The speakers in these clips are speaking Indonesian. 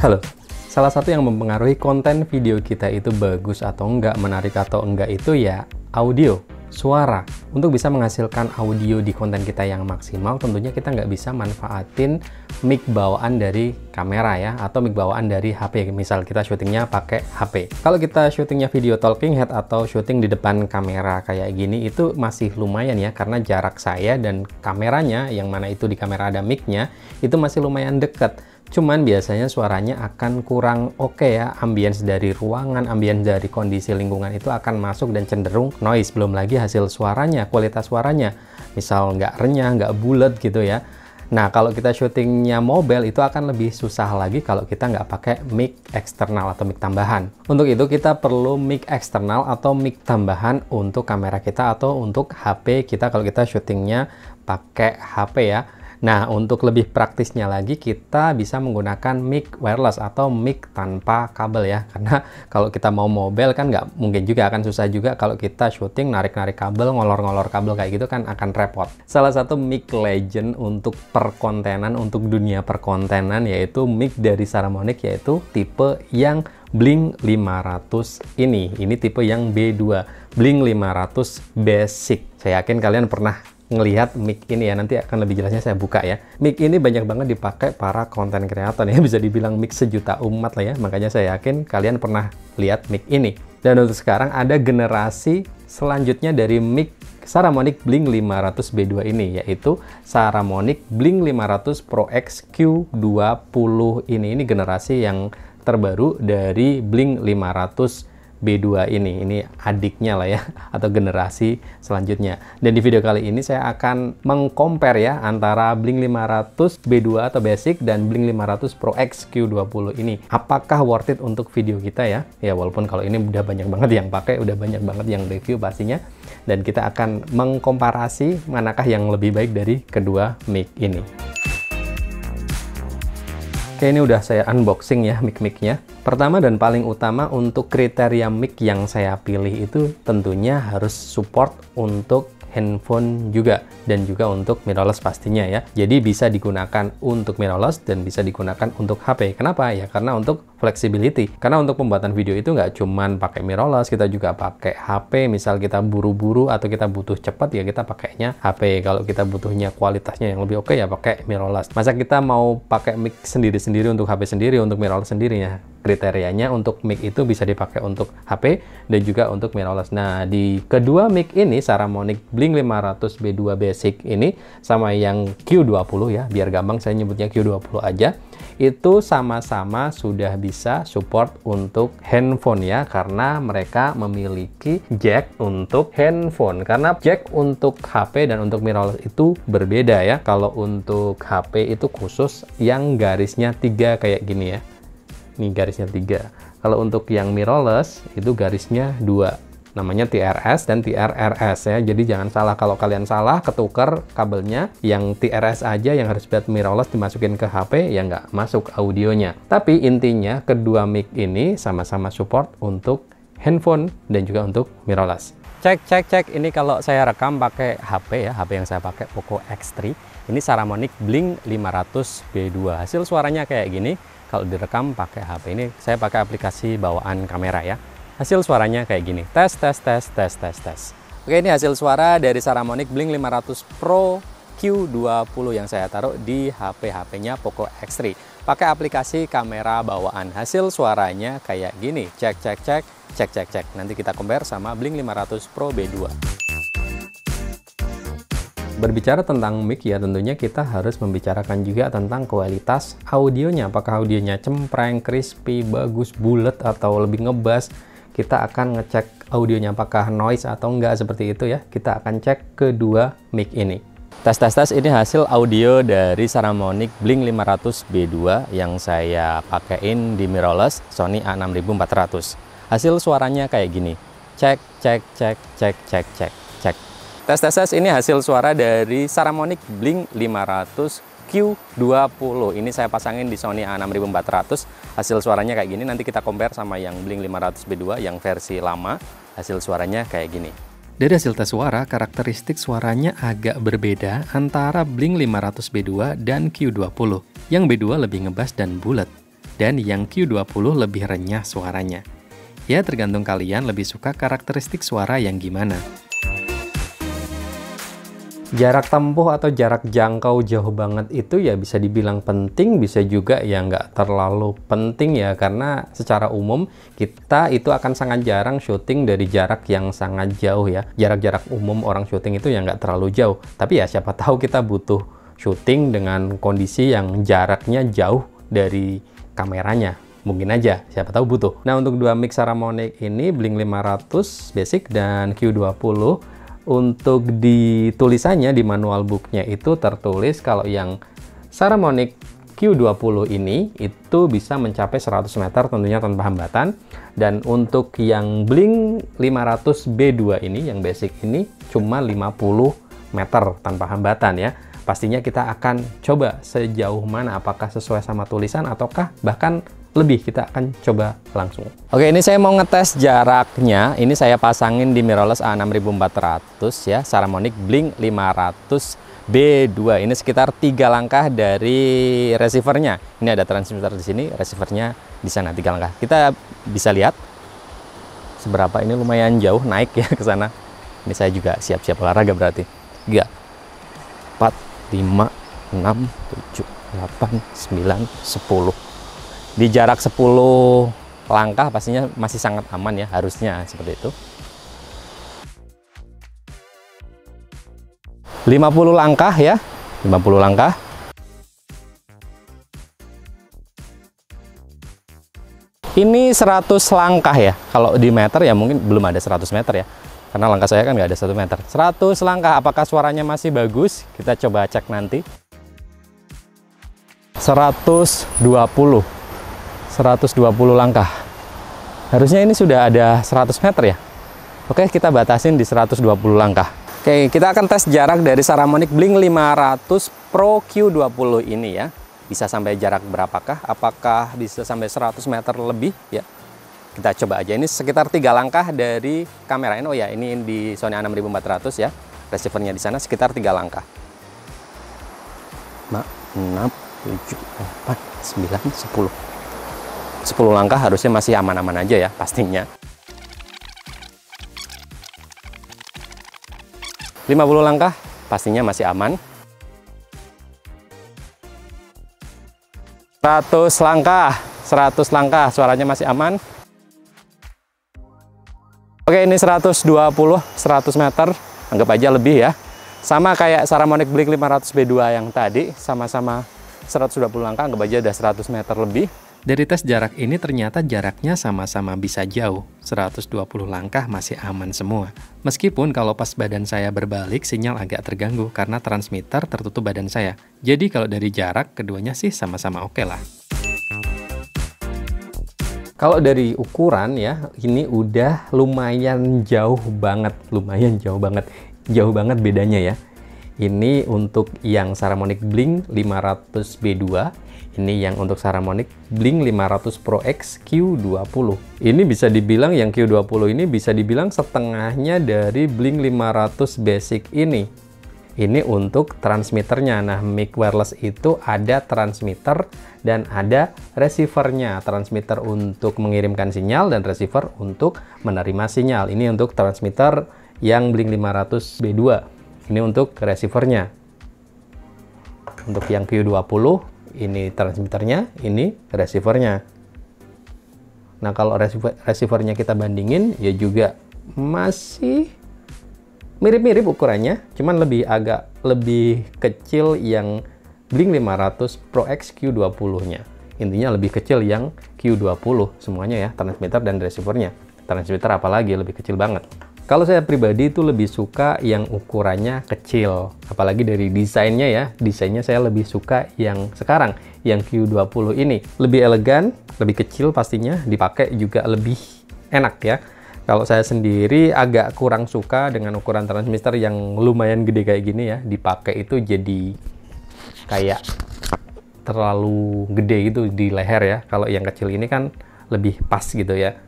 Halo, salah satu yang mempengaruhi konten video kita itu bagus atau enggak, menarik atau enggak itu ya audio, suara. Untuk bisa menghasilkan audio di konten kita yang maksimal, tentunya kita nggak bisa manfaatin mic bawaan dari kamera ya, atau mic bawaan dari HP. Misal kita syutingnya pakai HP. Kalau kita syutingnya video talking head atau syuting di depan kamera kayak gini, itu masih lumayan ya, karena jarak saya dan kameranya, yang mana itu di kamera ada mic-nya, itu masih lumayan deket. Cuman biasanya suaranya akan kurang oke ya, ambience dari ruangan, ambience dari kondisi lingkungan itu akan masuk dan cenderung noise. Belum lagi hasil suaranya, kualitas suaranya, misal nggak renyah, nggak bulat gitu ya. Nah, kalau kita syutingnya mobile itu akan lebih susah lagi kalau kita nggak pakai mic eksternal atau mic tambahan. Untuk itu kita perlu mic eksternal atau mic tambahan untuk kamera kita atau untuk HP kita kalau kita syutingnya pakai HP ya. Nah, untuk lebih praktisnya lagi, kita bisa menggunakan mic wireless atau mic tanpa kabel ya. Karena kalau kita mau mobile kan nggak mungkin juga, akan susah juga kalau kita syuting narik-narik kabel, ngolor-ngolor kabel kayak gitu kan akan repot. Salah satu mic legend untuk perkontenan, untuk dunia perkontenan, yaitu mic dari Saramonic, yaitu tipe yang Blink 500 ini. Ini tipe yang B2, Blink 500 Basic. Saya yakin kalian pernah ngelihat mic ini ya, nanti akan lebih jelasnya saya buka ya. Mic ini banyak banget dipakai para konten kreator ya, bisa dibilang mic sejuta umat lah ya, makanya saya yakin kalian pernah lihat mic ini. Dan untuk sekarang ada generasi selanjutnya dari mic Saramonic Blink 500 B2 ini, yaitu Saramonic Blink 500 Pro X Q20 ini generasi yang terbaru dari Blink 500 B2 ini adiknya lah ya, atau generasi selanjutnya. Dan di video kali ini saya akan mengcompare ya antara Blink 500 B2 atau Basic dan Blink 500 Pro X Q20 ini. Apakah worth it untuk video kita ya? Ya walaupun kalau ini udah banyak banget yang pakai, udah banyak banget yang review pastinya. Dan kita akan mengkomparasi manakah yang lebih baik dari kedua mic ini. Oke, ini udah saya unboxing ya mic-micnya. Pertama dan paling utama, untuk kriteria mic yang saya pilih itu tentunya harus support untuk handphone juga, dan juga untuk mirrorless pastinya ya. Jadi bisa digunakan untuk mirrorless dan bisa digunakan untuk HP. Kenapa? Ya karena untuk flexibility. Karena untuk pembuatan video itu nggak cuman pakai mirrorless, kita juga pakai HP. Misal kita buru-buru atau kita butuh cepat ya kita pakainya HP. Kalau kita butuhnya kualitasnya yang lebih oke ya pakai mirrorless. Masa kita mau pakai mic sendiri-sendiri untuk HP sendiri, untuk mirrorless sendiri ya? Kriterianya untuk mic itu bisa dipakai untuk HP dan juga untuk mirrorless. Nah, di kedua mic ini, Saramonic Blink 500 B2 Basic ini sama yang Q20 ya, biar gampang saya nyebutnya Q20 aja, itu sama-sama sudah bisa support untuk handphone ya, karena mereka memiliki jack untuk handphone. Karena jack untuk HP dan untuk mirrorless itu berbeda ya. Kalau untuk HP itu khusus yang garisnya 3 kayak gini ya. Ini garisnya 3. Kalau untuk yang mirrorless itu garisnya 2. Namanya TRS dan TRRS ya. Jadi jangan salah, kalau kalian salah ketukar kabelnya, yang TRS aja yang harus buat mirrorless dimasukin ke HP ya nggak masuk audionya. Tapi intinya kedua mic ini sama-sama support untuk handphone dan juga untuk mirrorless. Cek. Ini kalau saya rekam pakai HP ya, HP yang saya pakai Poco X3. Ini Saramonic Blink 500 B2. Hasil suaranya kayak gini. Kalau direkam pakai HP ini, saya pakai aplikasi bawaan kamera ya. Hasil suaranya kayak gini. Tes. Oke, ini hasil suara dari Saramonic Blink 500 Pro Q20 yang saya taruh di HP-nya Poco X3. Pakai aplikasi kamera bawaan. Hasil suaranya kayak gini. Cek. Nanti kita compare sama Blink 500 Pro B2. Berbicara tentang mic ya, tentunya kita harus membicarakan juga tentang kualitas audionya. Apakah audionya cempreng, crispy, bagus, bulat, atau lebih ngebass. Kita akan ngecek audionya apakah noise atau enggak, seperti itu ya. Kita akan cek kedua mic ini. Tes. Ini hasil audio dari Saramonic Blink 500 B2 yang saya pakaiin di mirrorless Sony A6400. Hasil suaranya kayak gini. Cek. Tes. Ini hasil suara dari Saramonic Blink 500 Q20. Ini saya pasangin di Sony A6400. Hasil suaranya kayak gini. Nanti kita compare sama yang Blink 500 B2 yang versi lama. Hasil suaranya kayak gini. Dari hasil tes suara, karakteristik suaranya agak berbeda antara Blink 500 B2 dan Q20. Yang B2 lebih ngebass dan bulat. dan yang Q20 lebih renyah suaranya. Ya, tergantung kalian lebih suka karakteristik suara yang gimana. Jarak tempuh atau jarak jangkau jauh banget itu ya bisa dibilang penting, bisa juga ya nggak terlalu penting ya, karena secara umum kita itu akan sangat jarang syuting dari jarak yang sangat jauh ya. Jarak-jarak umum orang syuting itu ya nggak terlalu jauh, tapi ya siapa tahu kita butuh syuting dengan kondisi yang jaraknya jauh dari kameranya. Mungkin aja, siapa tahu butuh. Nah, untuk dua mic Saramonic ini, Blink 500 Basic dan Q20, untuk di tulisannya di manual booknya itu tertulis kalau yang Saramonic Q20 ini itu bisa mencapai 100 meter tentunya tanpa hambatan, dan untuk yang Blink 500 B2 ini yang basic ini cuma 50 meter tanpa hambatan ya. Pastinya kita akan coba sejauh mana, apakah sesuai sama tulisan ataukah bahkan lebih, kita akan coba langsung. Oke, ini saya mau ngetes jaraknya. Ini saya pasangin di mirrorless A6400 ya, Saramonic Blink 500 B2. Ini sekitar 3 langkah dari receivernya. Ini ada transmitter di sini, receivernya di sana 3 langkah. Kita bisa lihat seberapa ini, lumayan jauh naik ya ke sana. Ini saya juga siap-siap olahraga berarti. 3, 4, 5, 6, 7, 8, 9, 10. Di jarak 10 langkah pastinya masih sangat aman ya, harusnya seperti itu. 50 langkah ya, 50 langkah. Ini 100 langkah ya, kalau di meter ya mungkin belum ada 100 meter ya, karena langkah saya kan nggak ada 1 meter. 100 langkah, apakah suaranya masih bagus? Kita coba cek nanti. 120 langkah. Harusnya ini sudah ada 100 meter ya. Oke, kita batasin di 120 langkah. Oke, kita akan tes jarak dari Saramonic Blink 500 Pro Q20 ini ya. Bisa sampai jarak berapakah? Apakah bisa sampai 100 meter lebih ya? Kita coba aja. Ini sekitar 3 langkah dari kamera. Oh ya, ini di Sony A6400 ya. Receivernya di sana sekitar 3 langkah. 5, 6, 7, 8, 9, 10. 10 langkah harusnya masih aman-aman aja ya pastinya. 50 langkah pastinya masih aman. 100 langkah suaranya masih aman. Oke, ini 120, 100 meter, anggap aja lebih ya. Sama kayak Saramonic Blink 500 B2 yang tadi, sama-sama 120 langkah, anggap aja udah 100 meter lebih. Dari tes jarak ini ternyata jaraknya sama-sama bisa jauh, 120 langkah masih aman semua. Meskipun kalau pas badan saya berbalik, sinyal agak terganggu karena transmitter tertutup badan saya. Jadi kalau dari jarak, keduanya sih sama-sama oke lah. Kalau dari ukuran ya, ini udah lumayan jauh banget, jauh banget bedanya ya. Ini untuk yang Saramonic Blink 500 B2, ini yang untuk Saramonic Blink 500 Pro X Q20. Ini bisa dibilang yang Q20 ini bisa dibilang setengahnya dari Blink 500 Basic ini. Ini untuk transmitternya. Nah, mic wireless itu ada transmitter dan ada receivernya. Transmitter untuk mengirimkan sinyal dan receiver untuk menerima sinyal. Ini untuk transmitter yang Blink 500 B2. Ini untuk receivernya. Untuk yang Q20, ini transmitternya, ini receivernya. Nah, kalau receivernya kita bandingin, ya juga masih mirip-mirip ukurannya, cuman agak lebih kecil yang Blink 500 Pro X Q20-nya. Intinya lebih kecil yang Q20 semuanya ya, transmitter dan receivernya. Transmitter apalagi lebih kecil banget. Kalau saya pribadi itu lebih suka yang ukurannya kecil, apalagi dari desainnya ya. Desainnya saya lebih suka yang sekarang, yang Q20 ini. Lebih elegan, lebih kecil pastinya, dipakai juga lebih enak ya. Kalau saya sendiri agak kurang suka dengan ukuran transmitter yang lumayan gede kayak gini ya. Dipakai itu jadi kayak terlalu gede gitu di leher ya. Kalau yang kecil ini kan lebih pas gitu ya.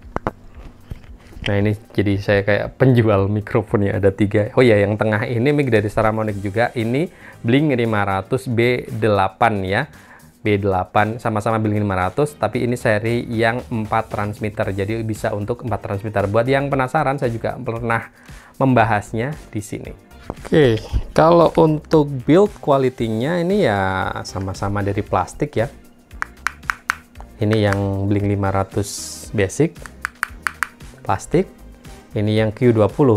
Nah, ini jadi saya kayak penjual mikrofonnya, ada 3. Oh ya, yang tengah ini mic dari Saramonic juga. Ini Blink 500 B8 ya. B8, sama-sama Blink 500, tapi ini seri yang 4 transmitter, jadi bisa untuk 4 transmitter. Buat yang penasaran, saya juga pernah membahasnya di sini. Oke, kalau untuk build quality-nya ini ya sama-sama dari plastik ya. Ini yang Blink 500 basic, plastik. Ini yang Q20,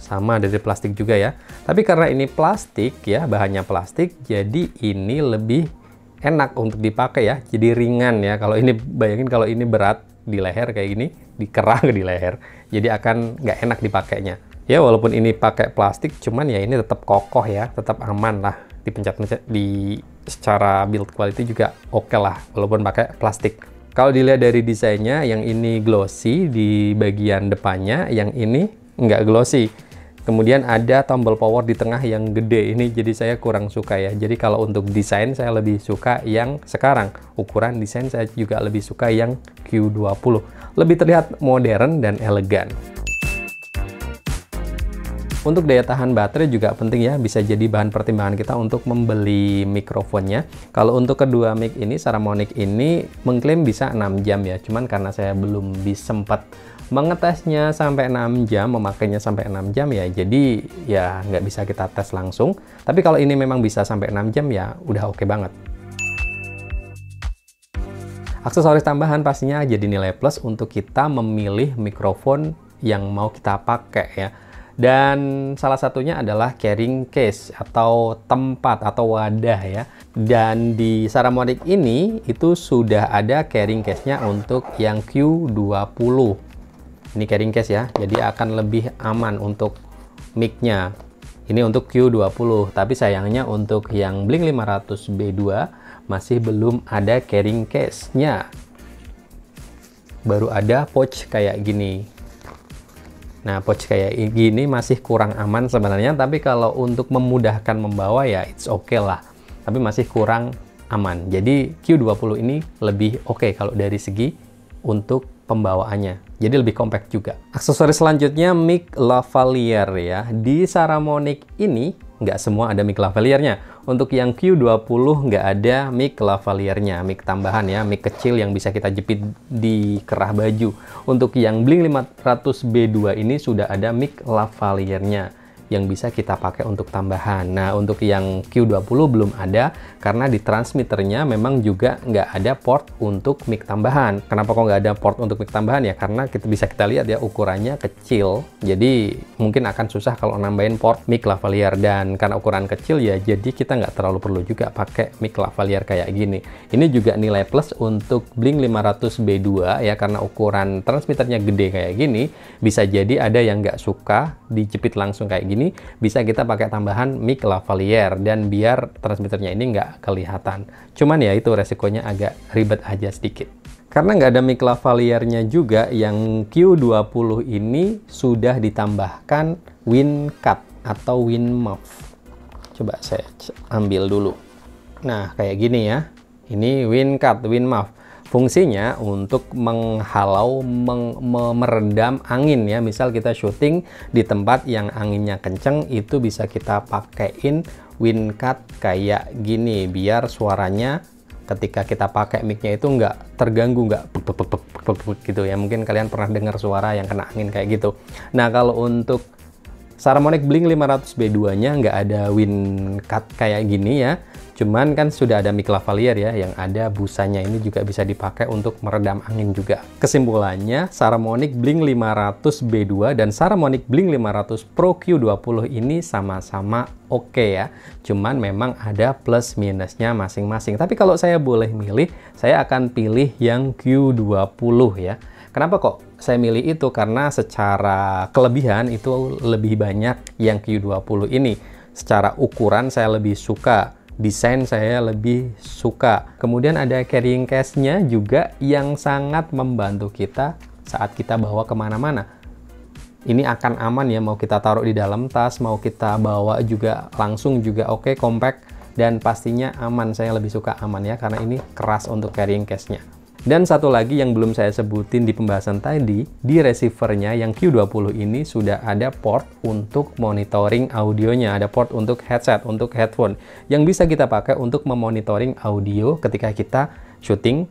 sama dari plastik juga ya. Tapi karena ini plastik ya, bahannya plastik, jadi ini lebih enak untuk dipakai ya, jadi ringan ya. Kalau ini bayangin kalau ini berat di leher kayak gini, dikerah di leher, jadi akan nggak enak dipakainya. Ya walaupun ini pakai plastik, cuman ya ini tetap kokoh ya, tetap aman lah, dipencet-pencet di secara build quality juga oke lah, walaupun pakai plastik. Kalau dilihat dari desainnya, yang ini glossy di bagian depannya, yang ini nggak glossy. Kemudian ada tombol power di tengah yang gede ini, jadi saya kurang suka ya. Jadi kalau untuk desain saya lebih suka yang sekarang. Ukuran desain saya juga lebih suka yang Q20. Lebih terlihat modern dan elegan. Untuk daya tahan baterai juga penting ya, bisa jadi bahan pertimbangan kita untuk membeli mikrofonnya. Kalau untuk kedua mic ini, Saramonic ini mengklaim bisa 6 jam ya, cuman karena saya belum sempat mengetesnya sampai 6 jam, memakainya sampai 6 jam ya, jadi ya nggak bisa kita tes langsung. Tapi kalau ini memang bisa sampai 6 jam ya udah oke banget. Aksesoris tambahan pastinya jadi nilai plus untuk kita memilih mikrofon yang mau kita pakai ya. Dan salah satunya adalah carrying case atau tempat atau wadah ya. Dan di Saramonic ini itu sudah ada carrying case-nya untuk yang Q20. Ini carrying case ya, jadi akan lebih aman untuk mic-nya. Ini untuk Q20, tapi sayangnya untuk yang Blink 500 B2 masih belum ada carrying case-nya. Baru ada pouch kayak gini. Nah, pouch kayak gini masih kurang aman sebenarnya, tapi kalau untuk memudahkan membawa ya it's okay lah. Tapi masih kurang aman. Jadi Q20 ini lebih oke kalau dari segi untuk pembawaannya. Jadi lebih compact juga. Aksesoris selanjutnya mic lavalier ya. Di Saramonic ini nggak semua ada mic lavaliernya. Untuk yang Q20 nggak ada mic lavaliernya, mic tambahan ya, mic kecil yang bisa kita jepit di kerah baju. Untuk yang Blink 500 B2 ini sudah ada mic lavaliernya yang bisa kita pakai untuk tambahan. Nah, untuk yang Q20 belum ada karena di transmitternya memang juga nggak ada port untuk mic tambahan. Kenapa kok nggak ada port untuk mic tambahan ya? Karena bisa kita lihat ya ukurannya kecil, jadi mungkin akan susah kalau nambahin port mic lavalier. Dan karena ukuran kecil ya, jadi kita nggak terlalu perlu juga pakai mic lavalier kayak gini. Ini juga nilai plus untuk Blink 500 B2 ya, karena ukuran transmitternya gede kayak gini, bisa jadi ada yang nggak suka dijepit langsung kayak gini, bisa kita pakai tambahan mic lavalier dan biar transmitternya ini nggak kelihatan. Cuman ya itu resikonya agak ribet aja sedikit. Karena nggak ada mic lavaliernya juga, yang Q20 ini sudah ditambahkan wind cut atau wind muff. Coba saya ambil dulu. Nah, kayak gini ya. Ini wind cut, wind muff. Fungsinya untuk menghalau, meredam angin ya. Misal kita syuting di tempat yang anginnya kenceng, itu bisa kita pakein wind cut kayak gini, biar suaranya ketika kita pakai mic-nya itu nggak terganggu, nggak gitu ya. Mungkin kalian pernah dengar suara yang kena angin kayak gitu. Nah, kalau untuk Saramonic Blink 500 B2-nya nggak ada wind cut kayak gini ya. Cuman kan sudah ada mic lavalier ya, yang ada busanya ini juga bisa dipakai untuk meredam angin juga. Kesimpulannya, Saramonic Blink 500 B2 dan Saramonic Blink 500 Pro Q20 ini sama-sama oke ya. Cuman memang ada plus minusnya masing-masing. Tapi kalau saya boleh milih, saya akan pilih yang Q20 ya. Kenapa kok saya milih itu? Karena secara kelebihan itu lebih banyak yang Q20 ini. Secara ukuran saya lebih suka. Desain saya lebih suka. Kemudian ada carrying case-nya juga yang sangat membantu kita saat kita bawa kemana-mana. Ini akan aman ya, mau kita taruh di dalam tas, mau kita bawa juga langsung juga oke, compact, dan pastinya aman. Saya lebih suka aman ya, karena ini keras untuk carrying case-nya. Dan satu lagi yang belum saya sebutin di pembahasan tadi, di receivernya yang Q20 ini sudah ada port untuk monitoring audionya, ada port untuk headset, untuk headphone, yang bisa kita pakai untuk memonitoring audio ketika kita syuting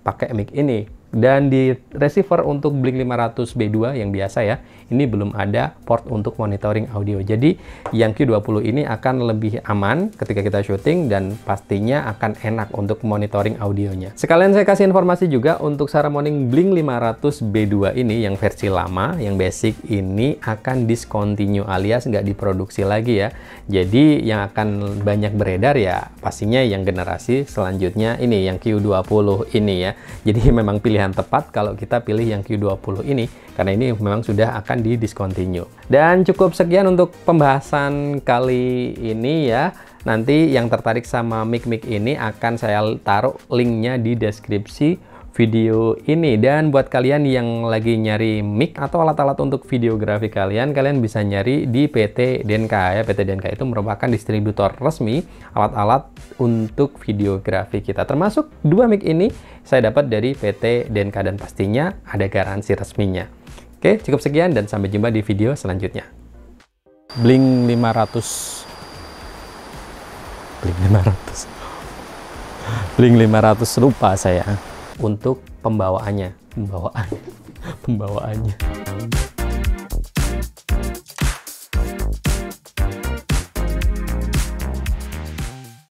pakai mic ini. Dan di receiver untuk Blink 500 B2 yang biasa ya, ini belum ada port untuk monitoring audio. Jadi yang Q20 ini akan lebih aman ketika kita syuting dan pastinya akan enak untuk monitoring audionya. Sekalian saya kasih informasi juga untuk Saramonic Blink 500 B2 ini yang versi lama, yang basic ini akan discontinue alias nggak diproduksi lagi ya. Jadi yang akan banyak beredar ya pastinya yang generasi selanjutnya ini, yang Q20 ini ya. Jadi memang pilihan tepat kalau kita pilih yang Q20 ini karena ini memang sudah akan di-discontinue. Dan cukup sekian untuk pembahasan kali ini ya. Nanti yang tertarik sama mic-mic ini akan saya taruh linknya di deskripsi video ini. Dan buat kalian yang lagi nyari mic atau alat-alat untuk videografi kalian bisa nyari di PT Denka ya. PT Denka itu merupakan distributor resmi alat-alat untuk videografi kita. Termasuk dua mic ini saya dapat dari PT Denka dan pastinya ada garansi resminya. Oke, cukup sekian dan sampai jumpa di video selanjutnya. Blink 500 lupa saya untuk pembawaannya.